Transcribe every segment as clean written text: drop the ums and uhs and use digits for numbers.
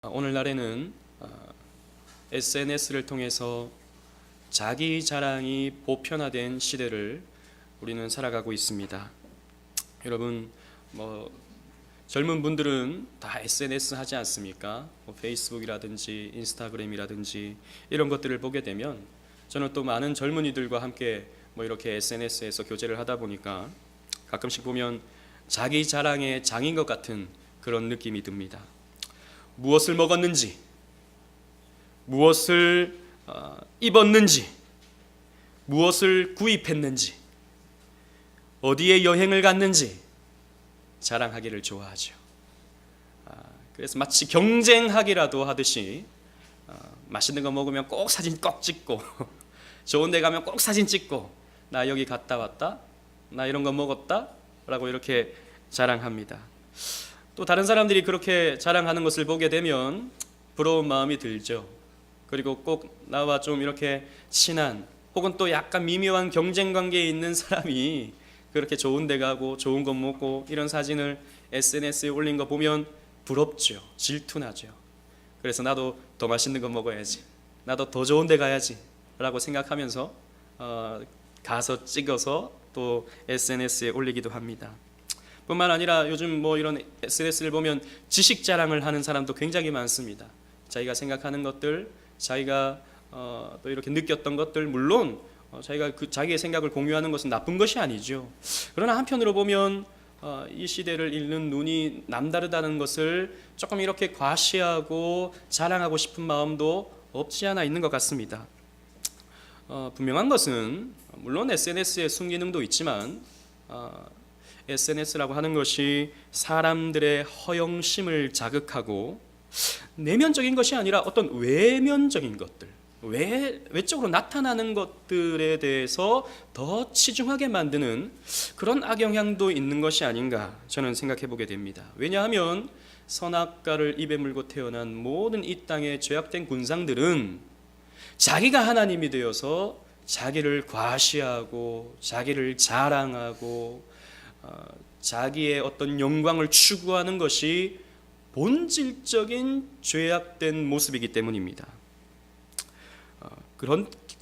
오늘날에는 SNS를 통해서 자기 자랑이 보편화된 시대를 우리는 살아가고 있습니다. 여러분, 젊은 분들은 다 SNS 하지 않습니까? 페이스북이라든지 인스타그램이라든지 이런 것들을 보게 되면 저는 또 많은 젊은이들과 함께 이렇게 SNS에서 교제를 하다 보니까 가끔씩 보면 자기 자랑의 장인 것 같은 그런 느낌이 듭니다. 무엇을 먹었는지, 무엇을 입었는지, 무엇을 구입했는지, 어디에 여행을 갔는지 자랑하기를 좋아하죠. 그래서 마치 경쟁하기라도 하듯이 맛있는 거 먹으면 꼭 사진 꼭 찍고 좋은 데 가면 꼭 사진 찍고 나 여기 갔다 왔다, 나 이런 거 먹었다 라고 이렇게 자랑합니다. 또 다른 사람들이 그렇게 자랑하는 것을 보게 되면 부러운 마음이 들죠. 그리고 꼭 나와 좀 이렇게 친한 혹은 또 약간 미묘한 경쟁 관계에 있는 사람이 그렇게 좋은 데 가고 좋은 거 먹고 이런 사진을 SNS에 올린 거 보면 부럽죠. 질투나죠. 그래서 나도 더 맛있는 거 먹어야지, 나도 더 좋은 데 가야지 라고 생각하면서 가서 찍어서 또 SNS에 올리기도 합니다. 뿐만 아니라 요즘 이런 SNS를 보면 지식 자랑을 하는 사람도 굉장히 많습니다. 자기가 생각하는 것들, 자기가 또 이렇게 느꼈던 것들, 물론 자기가 자기의 생각을 공유하는 것은 나쁜 것이 아니죠. 그러나 한편으로 보면 이 시대를 읽는 눈이 남다르다는 것을 조금 이렇게 과시하고 자랑하고 싶은 마음도 없지 않아 있는 것 같습니다. 분명한 것은 물론 SNS의 순기능도 있지만 SNS라고 하는 것이 사람들의 허영심을 자극하고 내면적인 것이 아니라 어떤 외면적인 것들, 외적으로 나타나는 것들에 대해서 더 치중하게 만드는 그런 악영향도 있는 것이 아닌가 저는 생각해 보게 됩니다. 왜냐하면 선악과를 입에 물고 태어난 모든 이 땅의 죄악된 군상들은 자기가 하나님이 되어서 자기를 과시하고 자기를 자랑하고 자기의 어떤 영광을 추구하는 것이 본질적인 죄악된 모습이기 때문입니다.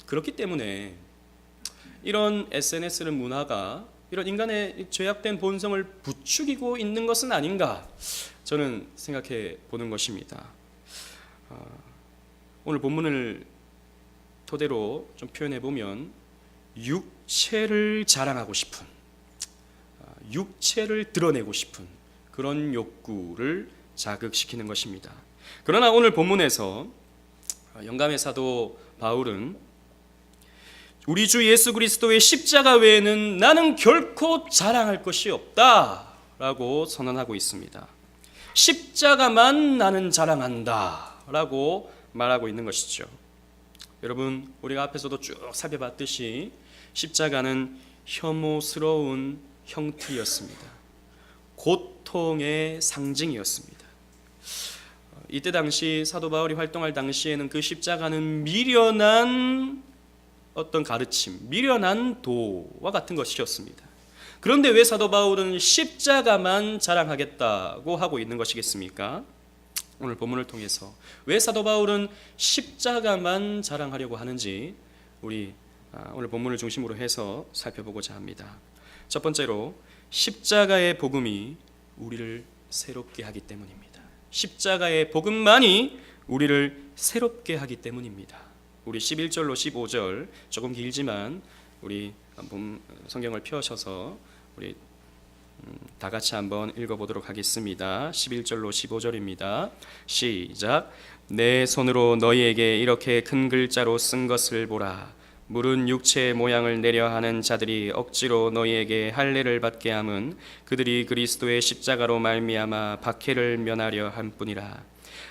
그렇기 때문에 이런 SNS는 문화가 이런 인간의 죄악된 본성을 부추기고 있는 것은 아닌가 저는 생각해 보는 것입니다. 오늘 본문을 토대로 좀 표현해 보면 육체를 자랑하고 싶은, 육체를 드러내고 싶은 그런 욕구를 자극시키는 것입니다. 그러나 오늘 본문에서 영감의 사도 바울은 우리 주 예수 그리스도의 십자가 외에는 나는 결코 자랑할 것이 없다 라고 선언하고 있습니다. 십자가만 나는 자랑한다 라고 말하고 있는 것이죠. 여러분, 우리가 앞에서도 쭉 살펴봤듯이 십자가는 혐오스러운 형틀이었습니다. 고통의 상징이었습니다. 이때 당시 사도 바울이 활동할 당시에는 그 십자가는 미련한 어떤 가르침, 미련한 도와 같은 것이었습니다. 그런데 왜 사도 바울은 십자가만 자랑하겠다고 하고 있는 것이겠습니까? 오늘 본문을 통해서 왜 사도 바울은 십자가만 자랑하려고 하는지 우리 오늘 본문을 중심으로 해서 살펴보고자 합니다. 첫 번째로 십자가의 복음이 우리를 새롭게 하기 때문입니다. 십자가의 복음만이 우리를 새롭게 하기 때문입니다. 우리 11절로 15절 조금 길지만 우리 성경을 펴셔서 우리 다 같이 한번 읽어보도록 하겠습니다. 11절로 15절입니다. 시작. 내 손으로 너희에게 이렇게 큰 글자로 쓴 것을 보라. 물은 육체의 모양을 내려 하는 자들이 억지로 너희에게 할례를 받게 함은 그들이 그리스도의 십자가로 말미암아 박해를 면하려 함뿐이라.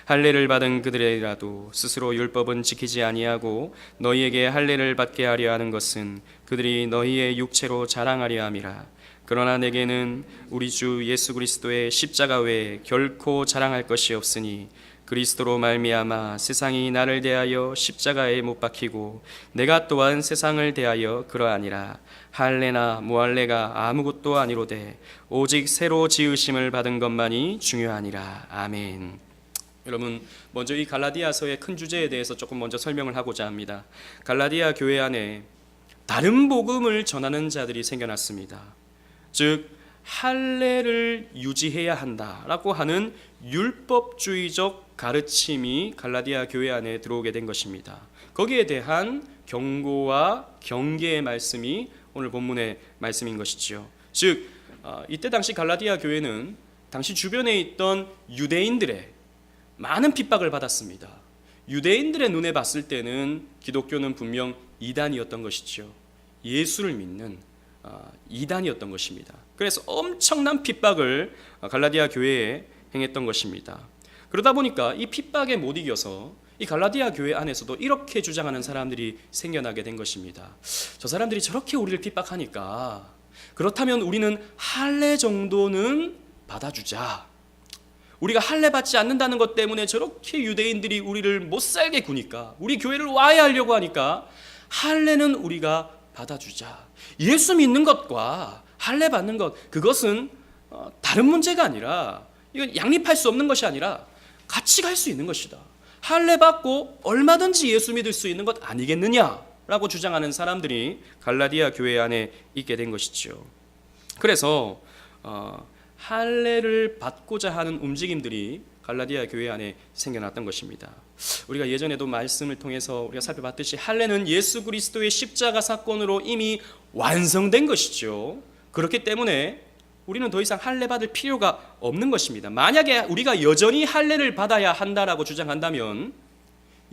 할례를 받은 그들이라도 스스로 율법은 지키지 아니하고 너희에게 할례를 받게 하려 하는 것은 그들이 너희의 육체로 자랑하려 함이라. 그러나 내게는 우리 주 예수 그리스도의 십자가 외에 결코 자랑할 것이 없으니 그리스도로 말미암아 세상이 나를 대하여 십자가에 못 박히고 내가 또한 세상을 대하여 그러하니라. 할례나 무할례가 아무것도 아니로되 오직 새로 지으심을 받은 것만이 중요하니라. 아멘. 여러분, 먼저 이 갈라디아서의 큰 주제에 대해서 조금 먼저 설명을 하고자 합니다. 갈라디아 교회 안에 다른 복음을 전하는 자들이 생겨났습니다. 즉 할례를 유지해야 한다라고 하는 율법주의적 가르침이 갈라디아 교회 안에 들어오게 된 것입니다. 거기에 대한 경고와 경계의 말씀이 오늘 본문의 말씀인 것이지요. 즉 이때 당시 갈라디아 교회는 당시 주변에 있던 유대인들의 많은 핍박을 받았습니다. 유대인들의 눈에 봤을 때는 기독교는 분명 이단이었던 것이죠. 예수를 믿는 이단이었던 것입니다. 그래서 엄청난 핍박을 갈라디아 교회에 행했던 것입니다. 그러다 보니까 이 핍박에 못 이겨서 이 갈라디아 교회 안에서도 이렇게 주장하는 사람들이 생겨나게 된 것입니다. 저 사람들이 저렇게 우리를 핍박하니까 그렇다면 우리는 할례 정도는 받아주자. 우리가 할례 받지 않는다는 것 때문에 저렇게 유대인들이 우리를 못 살게 구니까, 우리 교회를 와해하려고 하니까 할례는 우리가 받아주자. 예수 믿는 것과 할례 받는 것, 그것은 다른 문제가 아니라, 이건 양립할 수 없는 것이 아니라 같이 갈 수 있는 것이다. 할례 받고 얼마든지 예수 믿을 수 있는 것 아니겠느냐라고 주장하는 사람들이 갈라디아 교회 안에 있게 된 것이죠. 그래서 할례를 받고자 하는 움직임들이 갈라디아 교회 안에 생겨났던 것입니다. 우리가 예전에도 말씀을 통해서 우리가 살펴봤듯이 할례는 예수 그리스도의 십자가 사건으로 이미 완성된 것이죠. 그렇기 때문에 우리는 더 이상 할례 받을 필요가 없는 것입니다. 만약에 우리가 여전히 할례를 받아야 한다라고 주장한다면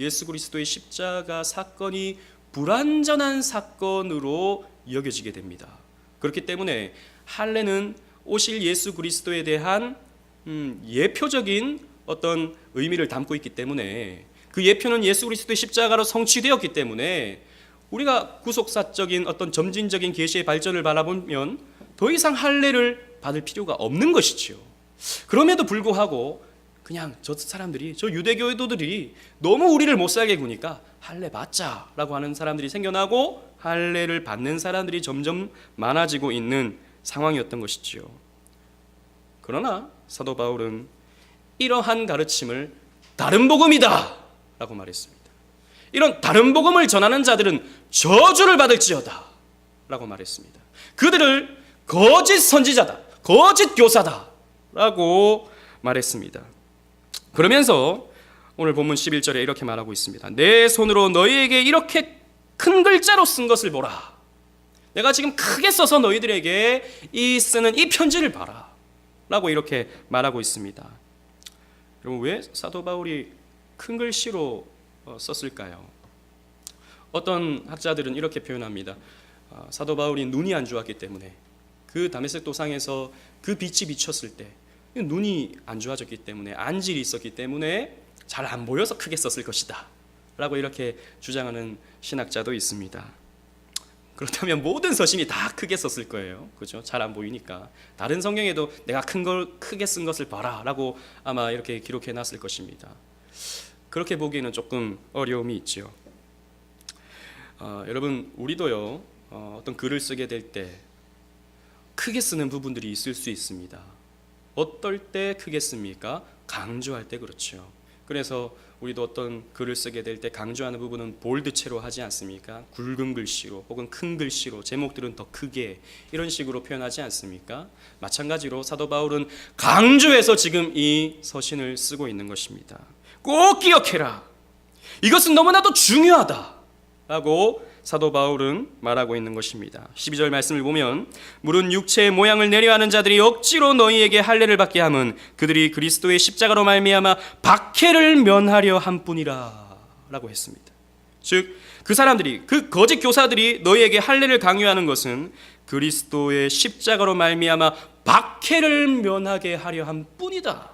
예수 그리스도의 십자가 사건이 불완전한 사건으로 여겨지게 됩니다. 그렇기 때문에 할례는 오실 예수 그리스도에 대한 예표적인 어떤 의미를 담고 있기 때문에, 그 예표는 예수 그리스도의 십자가로 성취되었기 때문에 우리가 구속사적인 어떤 점진적인 계시의 발전을 바라보면 더 이상 할례를 받을 필요가 없는 것이지요. 그럼에도 불구하고 그냥 저 사람들이, 저 유대교도들이 너무 우리를 못 살게 구니까 할례 받자라고 하는 사람들이 생겨나고 할례를 받는 사람들이 점점 많아지고 있는 상황이었던 것이지요. 그러나 사도 바울은 이러한 가르침을 다른 복음이다 라고 말했습니다. 이런 다른 복음을 전하는 자들은 저주를 받을지어다 라고 말했습니다. 그들을 거짓 선지자다, 거짓 교사다 라고 말했습니다. 그러면서 오늘 본문 11절에 이렇게 말하고 있습니다. 내 손으로 너희에게 이렇게 큰 글자로 쓴 것을 보라. 내가 지금 크게 써서 너희들에게 쓰는 이 편지를 봐라 라고 이렇게 말하고 있습니다. 여러분, 왜 사도 바울이 큰 글씨로 썼을까요? 어떤 학자들은 이렇게 표현합니다. 사도 바울이 눈이 안 좋았기 때문에, 그 다메섹 도상에서 그 빛이 비쳤을 때 눈이 안 좋아졌기 때문에, 안질이 있었기 때문에 잘 안 보여서 크게 썼을 것이다 라고 이렇게 주장하는 신학자도 있습니다. 그렇다면 모든 서신이 다 크게 썼을 거예요. 그죠? 잘 안 보이니까. 다른 성경에도 내가 큰 걸 크게 쓴 것을 봐라 라고 아마 이렇게 기록해 놨을 것입니다. 그렇게 보기에는 조금 어려움이 있죠. 여러분, 우리도요, 어떤 글을 쓰게 될 때 크게 쓰는 부분들이 있을 수 있습니다. 어떨 때 크게 씁니까? 강조할 때 그렇죠. 그래서 우리도 어떤 글을 쓰게 될 때 강조하는 부분은 볼드체로 하지 않습니까? 굵은 글씨로 혹은 큰 글씨로, 제목들은 더 크게, 이런 식으로 표현하지 않습니까? 마찬가지로 사도 바울은 강조해서 지금 이 서신을 쓰고 있는 것입니다. 꼭 기억해라. 이것은 너무나도 중요하다 라고 사도 바울은 말하고 있는 것입니다. 12절 말씀을 보면, 물은 육체의 모양을 내려하는 자들이 억지로 너희에게 할례를 받게 함은 그들이 그리스도의 십자가로 말미암아 박해를 면하려 함뿐이라 라고 했습니다. 즉 그 사람들이, 그 거짓 교사들이 너희에게 할례를 강요하는 것은 그리스도의 십자가로 말미암아 박해를 면하게 하려 함뿐이다.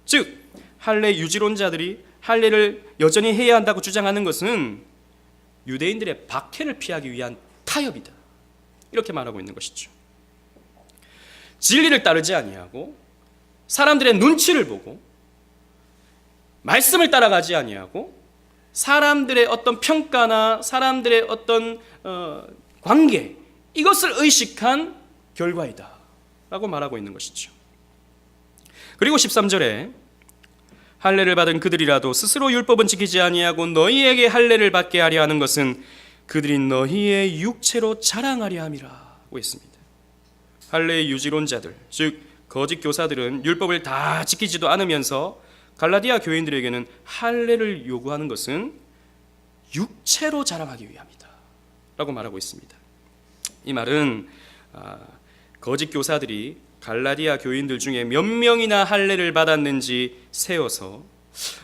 즉 할례 유지론자들이 할례를 여전히 해야 한다고 주장하는 것은 유대인들의 박해를 피하기 위한 타협이다, 이렇게 말하고 있는 것이죠. 진리를 따르지 아니하고 사람들의 눈치를 보고 말씀을 따라가지 아니하고 사람들의 어떤 평가나 사람들의 어떤 관계, 이것을 의식한 결과이다 라고 말하고 있는 것이죠. 그리고 13절에 할례를 받은 그들이라도 스스로 율법은 지키지 아니하고 너희에게 할례를 받게 하려 하는 것은 그들이 너희의 육체로 자랑하려 함이라고 했습니다. 할례의 유지론자들, 즉 거짓 교사들은 율법을 다 지키지도 않으면서 갈라디아 교인들에게는 할례를 요구하는 것은 육체로 자랑하기 위함이다 라고 말하고 있습니다. 이 말은 거짓 교사들이 갈라디아 교인들 중에 몇 명이나 할례를 받았는지 세어서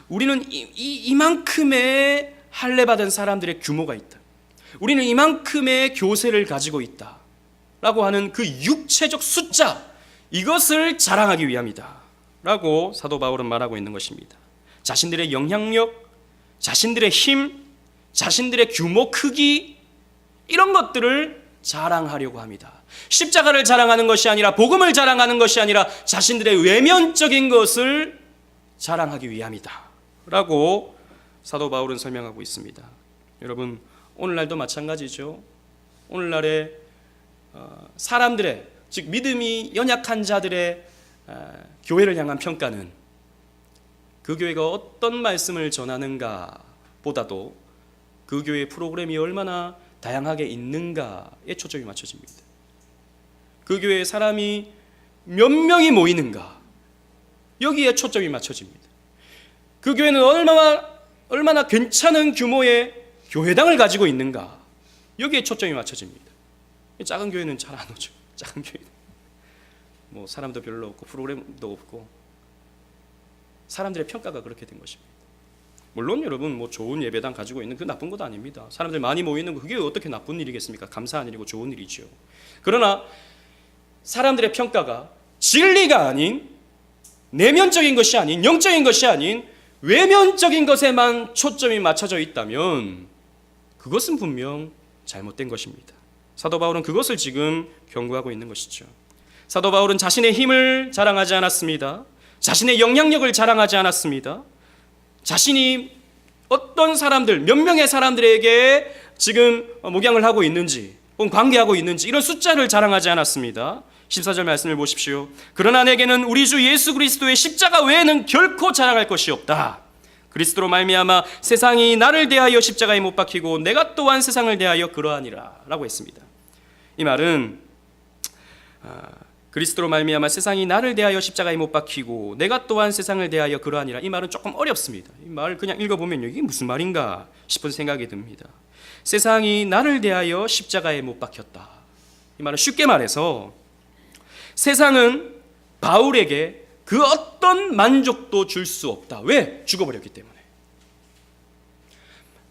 우리는 이만큼의 할례 받은 사람들의 규모가 있다, 우리는 이만큼의 교세를 가지고 있다 라고 하는 그 육체적 숫자, 이것을 자랑하기 위함이다 라고 사도 바울은 말하고 있는 것입니다. 자신들의 영향력, 자신들의 힘, 자신들의 규모, 크기, 이런 것들을 자랑하려고 합니다. 십자가를 자랑하는 것이 아니라, 복음을 자랑하는 것이 아니라 자신들의 외면적인 것을 자랑하기 위함이다 라고 사도 바울은 설명하고 있습니다. 여러분, 오늘날도 마찬가지죠. 오늘날의 사람들의, 즉 믿음이 연약한 자들의 교회를 향한 평가는 그 교회가 어떤 말씀을 전하는가 보다도 그 교회의 프로그램이 얼마나 다양하게 있는가에 초점이 맞춰집니다. 그 교회에 사람이 몇 명이 모이는가, 여기에 초점이 맞춰집니다. 그 교회는 얼마나 괜찮은 규모의 교회당을 가지고 있는가, 여기에 초점이 맞춰집니다. 작은 교회는 잘 안 오죠. 작은 교회는 뭐 사람도 별로 없고 프로그램도 없고 사람들의 평가가 그렇게 된 것입니다. 물론 여러분, 뭐 좋은 예배당 가지고 있는 그 나쁜 것도 아닙니다. 사람들 많이 모이는 거, 그게 어떻게 나쁜 일이겠습니까? 감사한 일이고 좋은 일이죠. 그러나 사람들의 평가가 진리가 아닌, 내면적인 것이 아닌, 영적인 것이 아닌 외면적인 것에만 초점이 맞춰져 있다면 그것은 분명 잘못된 것입니다. 사도 바울은 그것을 지금 경고하고 있는 것이죠. 사도 바울은 자신의 힘을 자랑하지 않았습니다. 자신의 영향력을 자랑하지 않았습니다. 자신이 어떤 사람들, 몇 명의 사람들에게 지금 목양을 하고 있는지, 혹은 관계하고 있는지, 이런 숫자를 자랑하지 않았습니다. 14절 말씀을 보십시오. 그러나 내게는 우리 주 예수 그리스도의 십자가 외에는 결코 자랑할 것이 없다. 그리스도로 말미암아 세상이 나를 대하여 십자가에 못 박히고 내가 또한 세상을 대하여 그러하니라 라고 했습니다. 이 말은 그리스도로 말미암아 세상이 나를 대하여 십자가에 못 박히고 내가 또한 세상을 대하여 그러하니라, 이 말은 조금 어렵습니다. 이 말을 그냥 읽어보면 이게 무슨 말인가 싶은 생각이 듭니다. 세상이 나를 대하여 십자가에 못 박혔다, 이 말은 쉽게 말해서 세상은 바울에게 그 어떤 만족도 줄 수 없다. 왜? 죽어버렸기 때문에.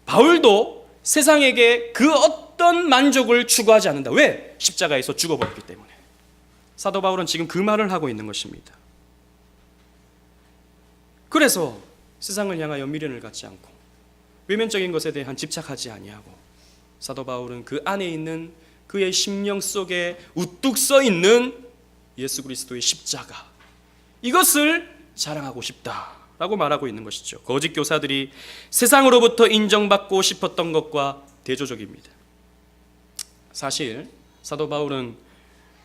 바울도 세상에게 그 어떤 만족을 추구하지 않는다. 왜? 십자가에서 죽어버렸기 때문에. 사도 바울은 지금 그 말을 하고 있는 것입니다. 그래서 세상을 향하여 미련을 갖지 않고 외면적인 것에 대한 집착하지 아니하고, 사도 바울은 그 안에 있는 그의 심령 속에 우뚝 서 있는 예수 그리스도의 십자가, 이것을 자랑하고 싶다라고 말하고 있는 것이죠. 거짓 교사들이 세상으로부터 인정받고 싶었던 것과 대조적입니다. 사실 사도 바울은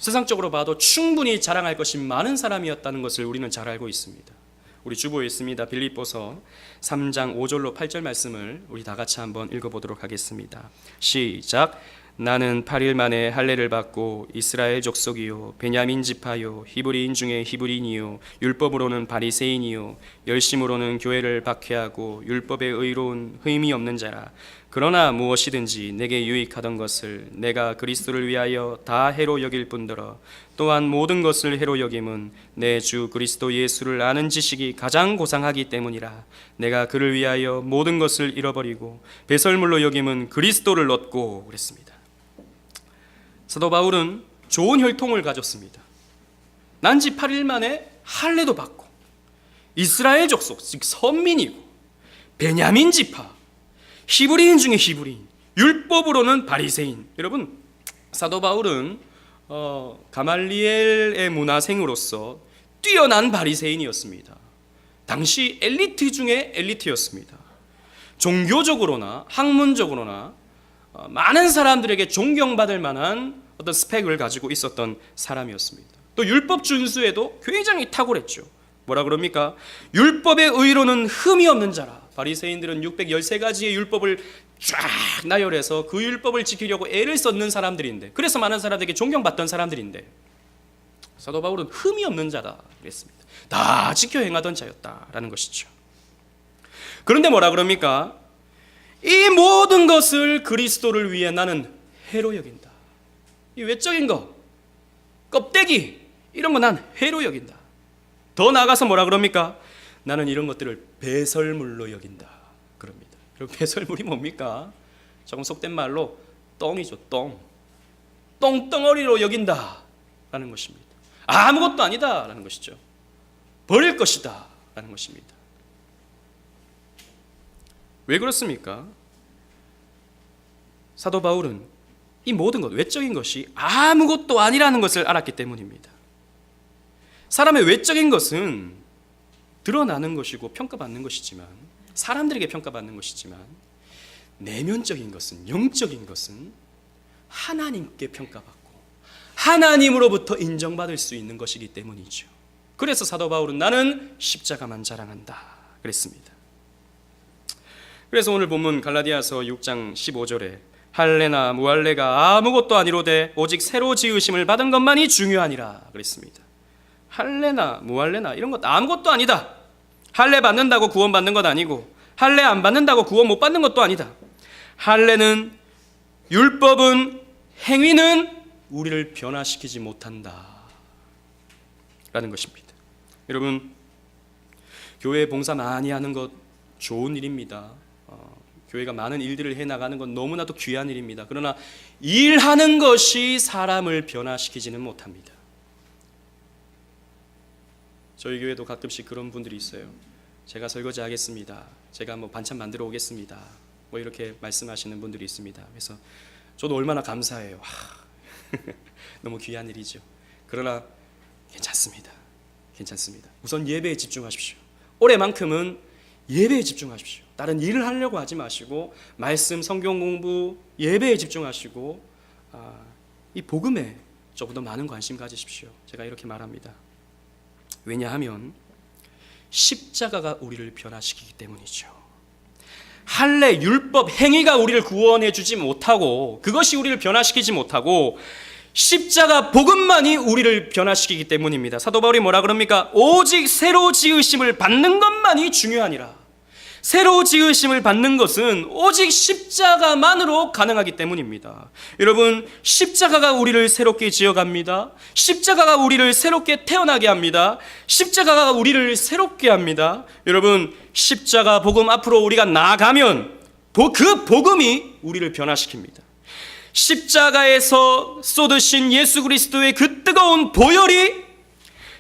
세상적으로 봐도 충분히 자랑할 것이 많은 사람이었다는 것을 우리는 잘 알고 있습니다. 우리 주보에 있습니다. 빌립보서 3장 5절로 8절 말씀을 우리 다 같이 한번 읽어보도록 하겠습니다. 시작. 나는 8일 만에 할례를 받고 이스라엘 족속이요 베냐민 지파요 히브리인 중에 히브리인이요 율법으로는 바리새인이요 열심으로는 교회를 박해하고 율법에 의로운 흠이 없는 자라. 그러나 무엇이든지 내게 유익하던 것을 내가 그리스도를 위하여 다 해로 여길 뿐더러 또한 모든 것을 해로 여김은 내 주 그리스도 예수를 아는 지식이 가장 고상하기 때문이라. 내가 그를 위하여 모든 것을 잃어버리고 배설물로 여김은 그리스도를 얻고 그랬습니다. 사도 바울은 좋은 혈통을 가졌습니다. 난지 8일 만에 할례도 받고 이스라엘 족속, 즉 선민이고 베냐민 지파, 히브리인 중에 히브리인, 율법으로는 바리새인. 여러분, 사도 바울은 가말리엘의 문화생으로서 뛰어난 바리새인이었습니다. 당시 엘리트 중에 엘리트였습니다. 종교적으로나 학문적으로나 많은 사람들에게 존경받을 만한 어떤 스펙을 가지고 있었던 사람이었습니다. 또 율법 준수에도 굉장히 탁월했죠. 뭐라 그럽니까? 율법의 의로는 흠이 없는 자라. 바리새인들은 613가지의 율법을 쫙 나열해서 그 율법을 지키려고 애를 썼는 사람들인데, 그래서 많은 사람들에게 존경받던 사람들인데, 사도 바울은 흠이 없는 자다 그랬습니다. 다 지켜 행하던 자였다라는 것이죠. 그런데 뭐라 그럽니까? 이 모든 것을 그리스도를 위해 나는 해로 여긴다. 이 외적인 거, 껍데기, 이런 거 난 해로 여긴다. 더 나아가서 뭐라 그럽니까? 나는 이런 것들을 배설물로 여긴다 그럽니다. 그리고 배설물이 뭡니까? 조금 속된 말로 똥이죠. 똥덩어리로 여긴다 라는 것입니다. 아무것도 아니다 라는 것이죠. 버릴 것이다 라는 것입니다. 왜 그렇습니까? 사도 바울은 이 모든 것, 외적인 것이 아무것도 아니라는 것을 알았기 때문입니다. 사람의 외적인 것은 드러나는 것이고 평가받는 것이지만, 사람들에게 평가받는 것이지만, 내면적인 것은, 영적인 것은 하나님께 평가받고 하나님으로부터 인정받을 수 있는 것이기 때문이죠. 그래서 사도 바울은 나는 십자가만 자랑한다 그랬습니다. 그래서 오늘 본문 갈라디아서 6장 15절에 할례나 무할례가 아무것도 아니로되 오직 새로 지으심을 받은 것만이 중요하니라 그랬습니다. 할례나 무할례나 이런 것 아무것도 아니다. 할례 받는다고 구원 받는 것 아니고, 할례 안 받는다고 구원 못 받는 것도 아니다. 할례는, 율법은, 행위는 우리를 변화시키지 못한다 라는 것입니다. 여러분, 교회 봉사 많이 하는 것 좋은 일입니다. 교회가 많은 일들을 해나가는 건 너무나도 귀한 일입니다. 그러나 일하는 것이 사람을 변화시키지는 못합니다. 저희 교회도 가끔씩 그런 분들이 있어요. 제가 설거지 하겠습니다. 제가 반찬 만들어 오겠습니다. 이렇게 말씀하시는 분들이 있습니다. 그래서 저도 얼마나 감사해요. 너무 귀한 일이죠. 그러나 괜찮습니다. 우선 예배에 집중하십시오. 올해만큼은 예배에 집중하십시오. 다른 일을 하려고 하지 마시고 말씀, 성경 공부, 예배에 집중하시고 이 복음에 조금 더 많은 관심 가지십시오. 제가 이렇게 말합니다. 왜냐하면 십자가가 우리를 변화시키기 때문이죠. 할례, 율법, 행위가 우리를 구원해 주지 못하고, 그것이 우리를 변화시키지 못하고, 십자가 복음만이 우리를 변화시키기 때문입니다. 사도 바울이 뭐라 그럽니까? 오직 새로 지으심을 받는 것만이 중요하니라. 새로 지으심을 받는 것은 오직 십자가만으로 가능하기 때문입니다. 여러분, 십자가가 우리를 새롭게 지어갑니다. 십자가가 우리를 새롭게 태어나게 합니다. 십자가가 우리를 새롭게 합니다. 여러분, 십자가 복음 앞으로 우리가 나아가면 그 복음이 우리를 변화시킵니다. 십자가에서 쏟으신 예수 그리스도의 그 뜨거운 보혈이,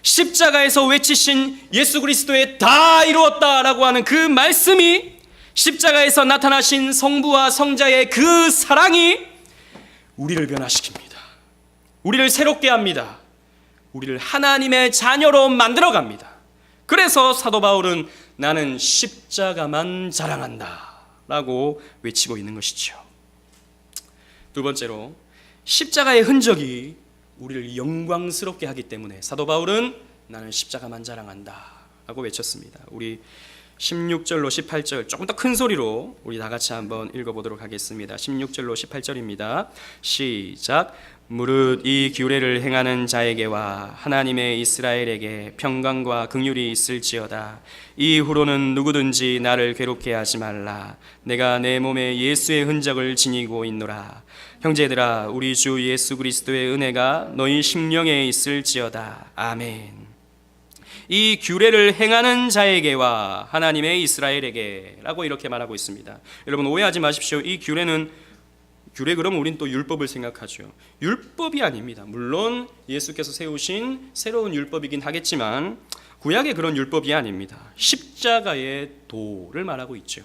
십자가에서 외치신 예수 그리스도의 다 이루었다라고 하는 그 말씀이, 십자가에서 나타나신 성부와 성자의 그 사랑이 우리를 변화시킵니다. 우리를 새롭게 합니다. 우리를 하나님의 자녀로 만들어갑니다. 그래서 사도 바울은 나는 십자가만 자랑한다 라고 외치고 있는 것이죠. 두 번째로, 십자가의 흔적이 우리를 영광스럽게 하기 때문에 사도 바울은 나는 십자가만 자랑한다 라고 외쳤습니다. 우리 16절로 18절 조금 더 큰 소리로 우리 다 같이 한번 읽어보도록 하겠습니다. 16절로 18절입니다. 시작. 무릇 이 규례를 행하는 자에게와 하나님의 이스라엘에게 평강과 긍휼이 있을지어다. 이후로는 누구든지 나를 괴롭게 하지 말라. 내가 내 몸에 예수의 흔적을 지니고 있노라. 형제들아, 우리 주 예수 그리스도의 은혜가 너희 심령에 있을지어다. 아멘. 이 규례를 행하는 자에게와 하나님의 이스라엘에게 라고 이렇게 말하고 있습니다. 여러분, 오해하지 마십시오. 이 규례 그러면 우린 또 율법을 생각하죠. 율법이 아닙니다. 물론 예수께서 세우신 새로운 율법이긴 하겠지만 구약의 그런 율법이 아닙니다. 십자가의 도를 말하고 있죠.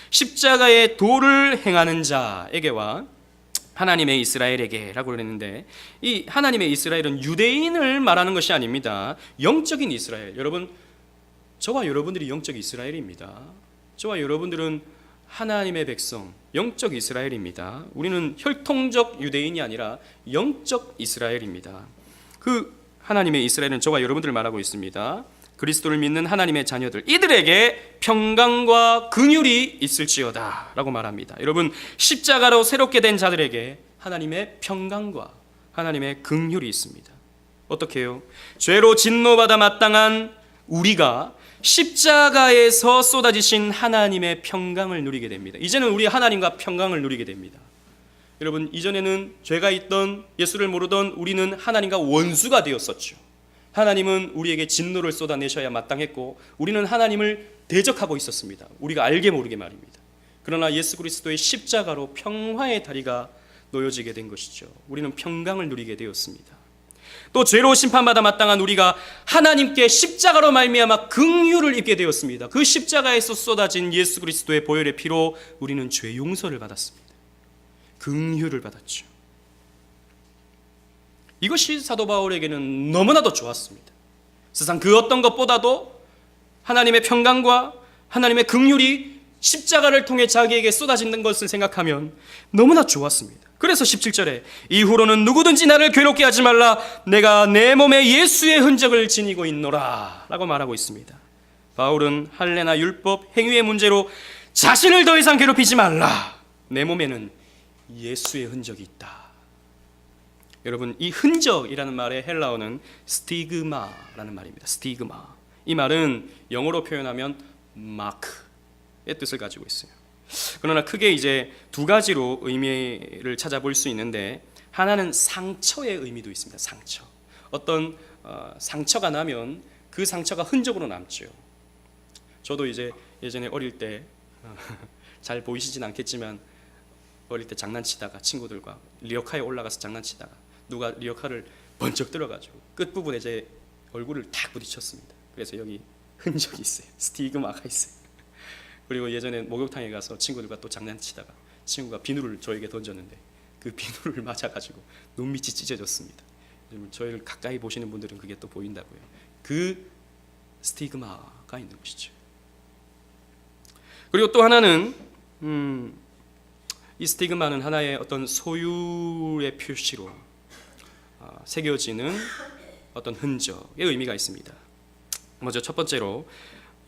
십자가의 도를 행하는 자에게와 하나님의 이스라엘에게라고 그랬는데, 이 하나님의 이스라엘은 유대인을 말하는 것이 아닙니다. 영적인 이스라엘. 여러분, 저와 여러분들이 영적 이스라엘입니다. 저와 여러분들은 하나님의 백성, 영적 이스라엘입니다. 우리는 혈통적 유대인이 아니라 영적 이스라엘입니다. 그 하나님의 이스라엘은 저와 여러분들을 말하고 있습니다. 그리스도를 믿는 하나님의 자녀들, 이들에게 평강과 긍휼이 있을지어다 라고 말합니다. 여러분, 십자가로 새롭게 된 자들에게 하나님의 평강과 하나님의 긍휼이 있습니다. 어떻게 해요? 죄로 진노받아 마땅한 우리가 십자가에서 쏟아지신 하나님의 평강을 누리게 됩니다. 이제는 우리 하나님과 평강을 누리게 됩니다. 여러분, 이전에는 죄가 있던, 예수를 모르던 우리는 하나님과 원수가 되었었죠. 하나님은 우리에게 진노를 쏟아내셔야 마땅했고 우리는 하나님을 대적하고 있었습니다. 우리가 알게 모르게 말입니다. 그러나 예수 그리스도의 십자가로 평화의 다리가 놓여지게 된 것이죠. 우리는 평강을 누리게 되었습니다. 또 죄로 심판받아 마땅한 우리가 하나님께 십자가로 말미암아 긍휼을 입게 되었습니다. 그 십자가에서 쏟아진 예수 그리스도의 보혈의 피로 우리는 죄 용서를 받았습니다. 긍휼을 받았죠. 이것이 사도 바울에게는 너무나도 좋았습니다. 세상 그 어떤 것보다도 하나님의 평강과 하나님의 긍휼이 십자가를 통해 자기에게 쏟아지는 것을 생각하면 너무나 좋았습니다. 그래서 17절에 이후로는 누구든지 나를 괴롭게 하지 말라, 내가 내 몸에 예수의 흔적을 지니고 있노라 라고 말하고 있습니다. 바울은 할례나 율법, 행위의 문제로 자신을 더 이상 괴롭히지 말라, 내 몸에는 예수의 흔적이 있다. 여러분, 이 흔적이라는 말의 헬라어는 스티그마라는 말입니다. 스티그마. 이 말은 영어로 표현하면 마크의 뜻을 가지고 있어요. 그러나 크게 이제 두 가지로 의미를 찾아볼 수 있는데, 하나는 상처의 의미도 있습니다. 상처. 어떤 상처가 나면 그 상처가 흔적으로 남죠. 저도 이제 예전에 어릴 때 잘 보이시진 않겠지만 어릴 때 장난치다가 친구들과 리어카에 올라가서 장난치다가 누가 리어카를 번쩍 들어가지고 끝부분에 제 얼굴을 탁 부딪혔습니다. 그래서 여기 흔적이 있어요. 스티그마가 있어요. 그리고 예전에 목욕탕에 가서 친구들과 또 장난치다가 친구가 비누를 저에게 던졌는데 그 비누를 맞아가지고 눈밑이 찢어졌습니다. 저희를 가까이 보시는 분들은 그게 또 보인다고요. 그 스티그마가 있는 것이죠. 그리고 또 하나는 이 스티그마는 하나의 어떤 소유의 표시로 새겨지는 어떤 흔적의 의미가 있습니다. 먼저 첫 번째로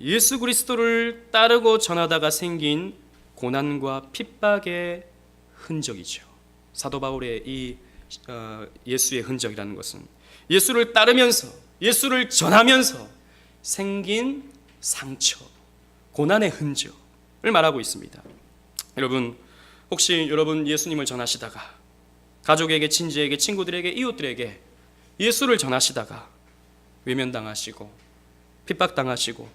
예수 그리스도를 따르고 전하다가 생긴 고난과 핍박의 흔적이죠. 사도 바울의 이 예수의 흔적이라는 것은 예수를 따르면서, 예수를 전하면서 생긴 상처, 고난의 흔적을 말하고 있습니다. 여러분, 혹시 여러분 예수님을 전하시다가 가족에게, 친지에게, 친구들에게, 이웃들에게 예수를 전하시다가 외면당하시고 핍박당하시고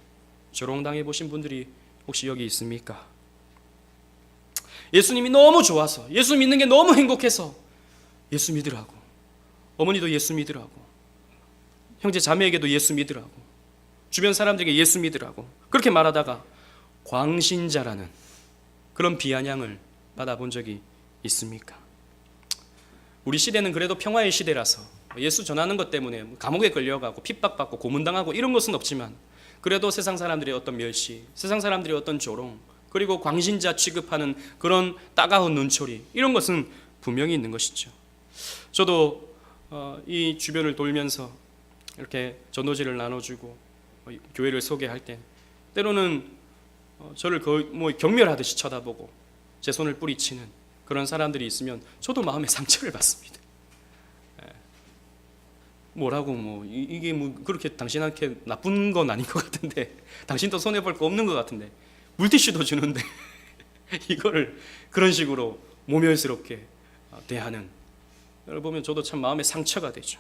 조롱당해 보신 분들이 혹시 여기 있습니까? 예수님이 너무 좋아서, 예수 믿는 게 너무 행복해서 예수 믿으라고, 어머니도 예수 믿으라고, 형제 자매에게도 예수 믿으라고, 주변 사람들에게 예수 믿으라고 그렇게 말하다가 광신자라는 그런 비아냥을 받아본 적이 있습니까? 우리 시대는 그래도 평화의 시대라서 예수 전하는 것 때문에 감옥에 끌려가고 핍박받고 고문당하고 이런 것은 없지만, 그래도 세상 사람들의 어떤 멸시, 세상 사람들의 어떤 조롱, 그리고 광신자 취급하는 그런 따가운 눈초리, 이런 것은 분명히 있는 것이죠. 저도 이 주변을 돌면서 이렇게 전도지를 나눠주고 교회를 소개할 때 때로는 저를 거의 뭐 경멸하듯이 쳐다보고 제 손을 뿌리치는 그런 사람들이 있으면 저도 마음에 상처를 받습니다. 뭐라고 뭐 이게 뭐 그렇게 당신한테 나쁜 건 아닌 것 같은데, 당신도 손해 볼 거 없는 것 같은데 물티슈도 주는데 이거를 그런 식으로 모멸스럽게 대하는 걸 보면 저도 참 마음에 상처가 되죠.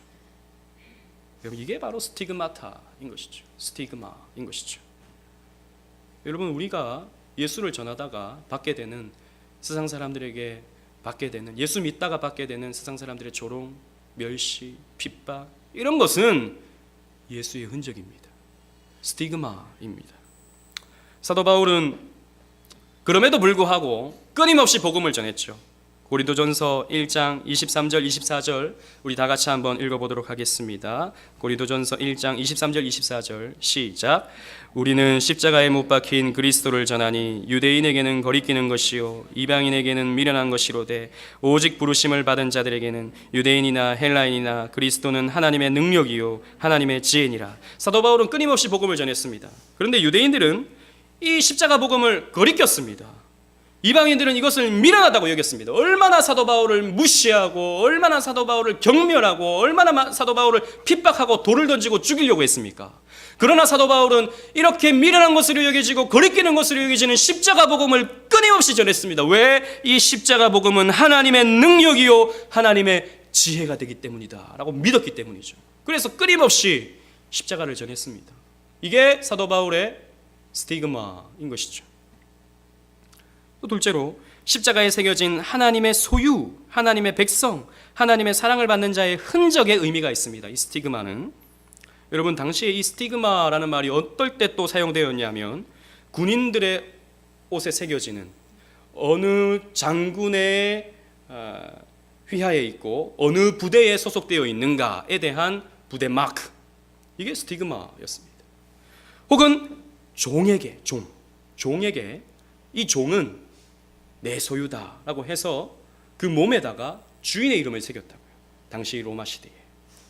여러분, 이게 바로 스티그마타인 것이죠. 스티그마인 것이죠. 여러분, 우리가 예수를 전하다가 받게 되는 세상 사람들에게 받게 되는, 예수 믿다가 받게 되는 세상 사람들의 조롱, 멸시, 핍박, 이런 것은 예수의 흔적입니다. 스티그마입니다. 사도 바울은 그럼에도 불구하고 끊임없이 복음을 전했죠. 고린도전서 1장 23절 24절 우리 다 같이 한번 읽어보도록 하겠습니다. 고린도전서 1장 23절 24절 시작. 우리는 십자가에 못 박힌 그리스도를 전하니 유대인에게는 거리끼는 것이요 이방인에게는 미련한 것이로되 오직 부르심을 받은 자들에게는 유대인이나 헬라인이나 그리스도는 하나님의 능력이요 하나님의 지혜니라. 사도 바울은 끊임없이 복음을 전했습니다. 그런데 유대인들은 이 십자가 복음을 거리꼈습니다. 이방인들은 이것을 미련하다고 여겼습니다. 얼마나 사도 바울을 무시하고 얼마나 사도 바울을 경멸하고 얼마나 사도 바울을 핍박하고 돌을 던지고 죽이려고 했습니까? 그러나 사도 바울은 이렇게 미련한 것으로 여겨지고 거리끼는 것으로 여겨지는 십자가 복음을 끊임없이 전했습니다. 왜? 이 십자가 복음은 하나님의 능력이요 하나님의 지혜가 되기 때문이다 라고 믿었기 때문이죠. 그래서 끊임없이 십자가를 전했습니다. 이게 사도 바울의 스티그마인 것이죠. 또 둘째로 십자가에 새겨진 하나님의 소유, 하나님의 백성, 하나님의 사랑을 받는 자의 흔적의 의미가 있습니다. 이 스티그마는 여러분 당시에 이 스티그마라는 말이 어떨 때 또 사용되었냐면 군인들의 옷에 새겨지는 어느 장군의 휘하에 있고 어느 부대에 소속되어 있는가에 대한 부대 마크, 이게 스티그마였습니다. 혹은 종에게 종에게 이 종은 내 소유다라고 해서 그 몸에다가 주인의 이름을 새겼다고요. 당시 로마 시대에.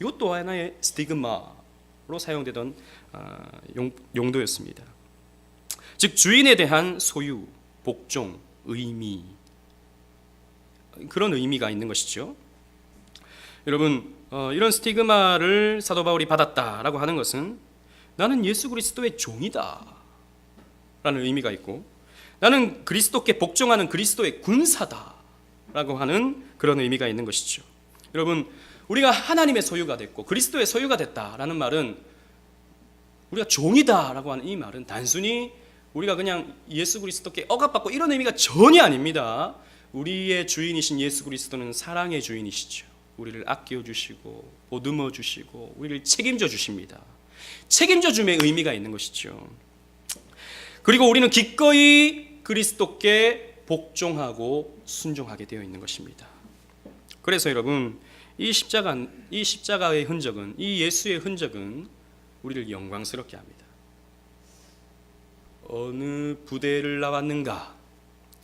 이것도 하나의 스티그마로 사용되던 용도였습니다. 즉 주인에 대한 소유, 복종, 의미, 그런 의미가 있는 것이죠. 여러분 이런 스티그마를 사도 바울이 받았다라고 하는 것은 나는 예수 그리스도의 종이다 라는 의미가 있고 나는 그리스도께 복종하는 그리스도의 군사다라고 하는 그런 의미가 있는 것이죠. 여러분 우리가 하나님의 소유가 됐고 그리스도의 소유가 됐다라는 말은 우리가 종이다라고 하는 이 말은 단순히 우리가 그냥 예수 그리스도께 억압받고 이런 의미가 전혀 아닙니다. 우리의 주인이신 예수 그리스도는 사랑의 주인이시죠. 우리를 아껴주시고 보듬어 주시고 우리를 책임져 주십니다. 책임져 줌의 의미가 있는 것이죠. 그리고 우리는 기꺼이 그리스도께 복종하고 순종하게 되어 있는 것입니다. 그래서 여러분 이 십자가의 흔적은, 이 예수의 흔적은 우리를 영광스럽게 합니다. 어느 부대를 나왔는가?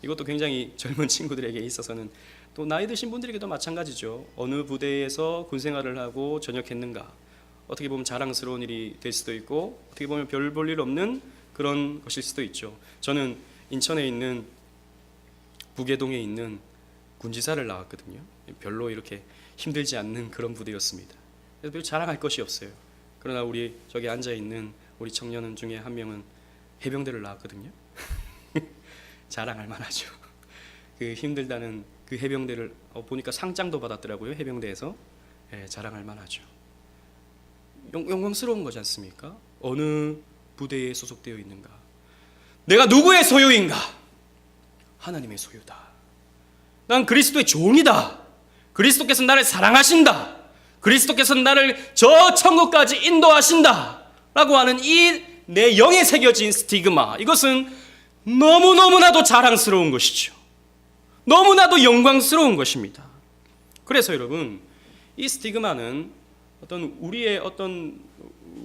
이것도 굉장히 젊은 친구들에게 있어서는 또 나이 드신 분들에게도 마찬가지죠. 어느 부대에서 군생활을 하고 전역했는가? 어떻게 보면 자랑스러운 일이 될 수도 있고 어떻게 보면 별 볼 일 없는 그런 것일 수도 있죠. 저는 인천에 있는 부계동에 있는 군지사를 나왔거든요. 별로 이렇게 힘들지 않는 그런 부대였습니다. 그래서 별 자랑할 것이 없어요. 그러나 우리 저기 앉아 있는 우리 청년 중에 한 명은 해병대를 나왔거든요. 자랑할 만하죠. 그 힘들다는 그 해병대를 보니까 상장도 받았더라고요. 해병대에서. 자랑할 만하죠. 영광스러운 거지 않습니까? 어느 부대에 소속되어 있는가? 내가 누구의 소유인가? 하나님의 소유다. 난 그리스도의 종이다. 그리스도께서 나를 사랑하신다. 그리스도께서 나를 저 천국까지 인도하신다 라고 하는 이 내 영에 새겨진 스티그마, 이것은 너무너무나도 자랑스러운 것이죠. 너무나도 영광스러운 것입니다. 그래서 여러분 이 스티그마는 우리의 어떤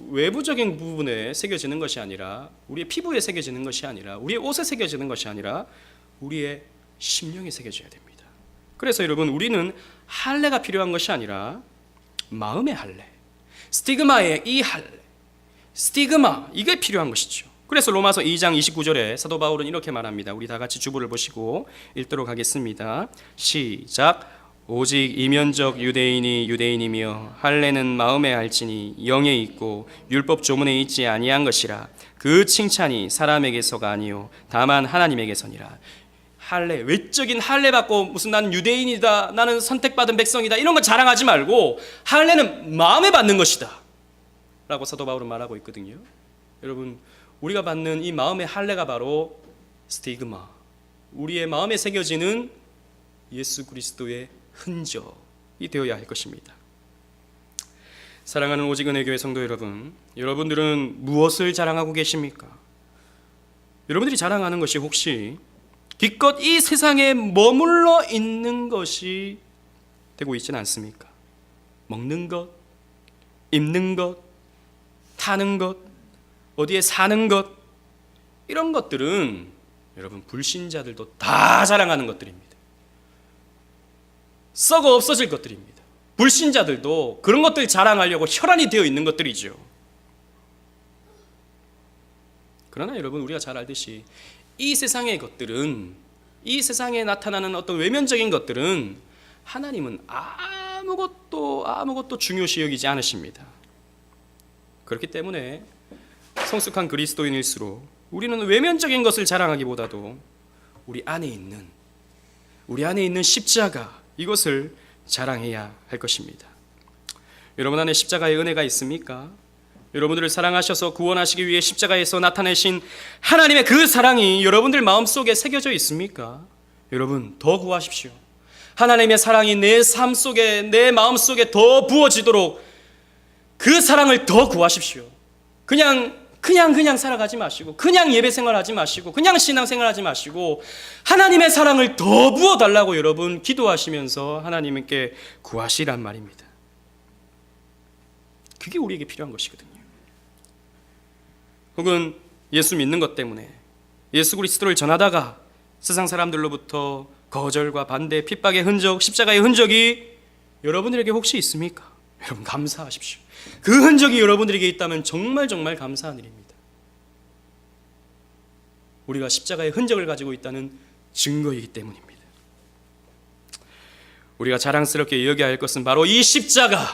외부적인 부분에 새겨지는 것이 아니라, 우리의 피부에 새겨지는 것이 아니라, 우리의 옷에 새겨지는 것이 아니라 우리의 심령에 새겨져야 됩니다. 그래서 여러분 우리는 할례가 필요한 것이 아니라 마음의 할례, 스티그마의 이 할례, 스티그마, 이게 필요한 것이죠. 그래서 로마서 2장 29절에 사도 바울은 이렇게 말합니다. 우리 다 같이 주보를 보시고 읽도록 하겠습니다. 시작. 오직 이면적 유대인이 유대인이며 할례는 마음에 할지니 영에 있고 율법 조문에 있지 아니한 것이라. 그 칭찬이 사람에게서가 아니요 다만 하나님에게서니라. 할례, 외적인 할례 받고 무슨 나는 유대인이다, 나는 선택받은 백성이다, 이런 거 자랑하지 말고 할례는 마음에 받는 것이다 라고 사도 바울은 말하고 있거든요. 여러분 우리가 받는 이 마음의 할례가 바로 스티그마, 우리의 마음에 새겨지는 예수 그리스도의 흔적이 되어야 할 것입니다. 사랑하는 오직은혜교회 성도 여러분, 여러분들은 무엇을 자랑하고 계십니까? 여러분들이 자랑하는 것이 혹시 기껏 이 세상에 머물러 있는 것이 되고 있지는 않습니까? 먹는 것, 입는 것, 타는 것, 어디에 사는 것, 이런 것들은 여러분 불신자들도 다 자랑하는 것들입니다. 썩어 없어질 것들입니다. 불신자들도 그런 것들 자랑하려고 혈안이 되어 있는 것들이죠. 그러나 여러분 우리가 잘 알듯이 이 세상의 것들은, 이 세상에 나타나는 어떤 외면적인 것들은 하나님은 아무것도 중요시 여기지 않으십니다. 그렇기 때문에 성숙한 그리스도인일수록 우리는 외면적인 것을 자랑하기보다도 우리 안에 있는 십자가, 이것을 자랑해야 할 것입니다. 여러분 안에 십자가의 은혜가 있습니까? 여러분들을 사랑하셔서 구원하시기 위해 십자가에서 나타내신 하나님의 그 사랑이 여러분들 마음속에 새겨져 있습니까? 여러분 더 구하십시오. 하나님의 사랑이 내 삶 속에, 내 마음 속에 더 부어지도록 그 사랑을 더 구하십시오. 그냥 살아가지 마시고, 그냥 예배 생활하지 마시고, 그냥 신앙 생활하지 마시고, 하나님의 사랑을 더 부어달라고 여러분 기도하시면서 하나님께 구하시란 말입니다. 그게 우리에게 필요한 것이거든요. 혹은 예수 믿는 것 때문에 예수 그리스도를 전하다가 세상 사람들로부터 거절과 반대, 핍박의 흔적, 십자가의 흔적이 여러분들에게 혹시 있습니까? 여러분 감사하십시오. 그 흔적이 여러분들에게 있다면 정말 감사한 일입니다. 우리가 십자가의 흔적을 가지고 있다는 증거이기 때문입니다. 우리가 자랑스럽게 여겨야 할 것은 바로 이 십자가의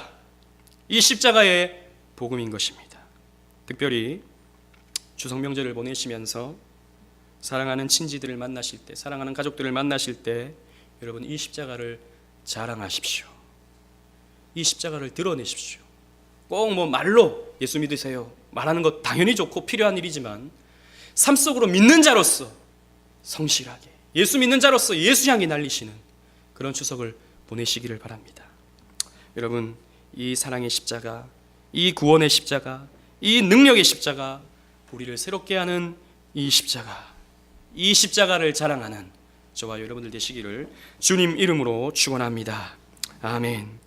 복음인 것입니다. 특별히 추석 명절을 보내시면서 사랑하는 친지들을 만나실 때, 사랑하는 가족들을 만나실 때 여러분 이 십자가를 자랑하십시오. 이 십자가를 드러내십시오. 꼭 말로 예수 믿으세요 말하는 것 당연히 좋고 필요한 일이지만 삶 속으로 믿는 자로서 성실하게, 예수 믿는 자로서 예수 향해 날리시는 그런 추석을 보내시기를 바랍니다. 여러분 이 사랑의 십자가, 이 구원의 십자가, 이 능력의 십자가, 우리를 새롭게 하는 이 십자가를 자랑하는 저와 여러분들 되시기를 주님 이름으로 축원합니다. 아멘.